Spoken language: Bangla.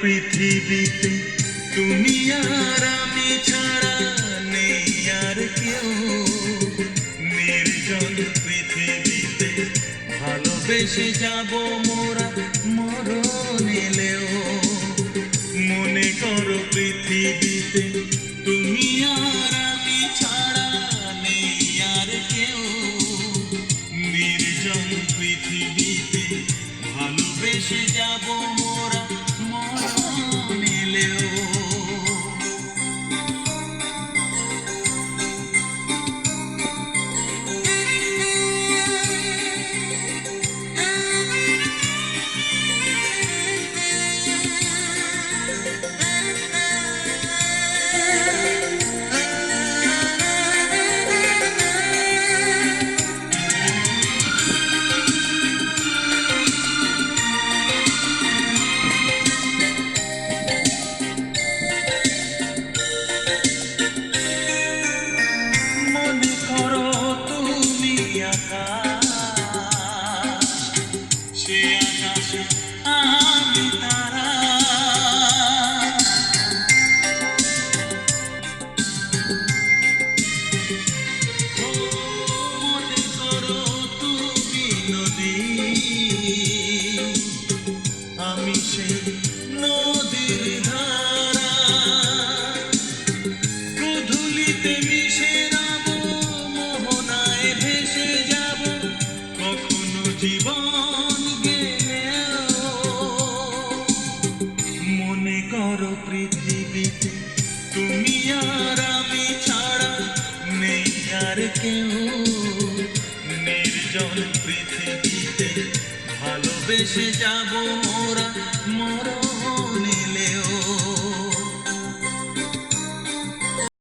পৃথিবীতে তুমি আর আমি ছাড়া নেই আর কেউ। নির্জন পৃথিবীতে ভালোবেসে যাব মোরা মরণ এলেও। মনে করো পৃথিবীতে তুমি আর আমি ছাড়া নেই আর কেউ। নির্জন পৃথিবীতে ভালোবেসে যাব মোরা মরণ এলেও। সে আকাশে আমি তারা, মনে করো তুমি নদী, আমি সেই নদীর ধারা। গোধূলিতে মিশে যাব, মোহনায় ভেসে যাব, কখনো জীবন গেলেও। মনে করো পৃথিবীতে তুমি আর আমি ছাড়া নেই আর কেউ। নির্জন পৃথিবীতে ভালোবেসে যাব মোরা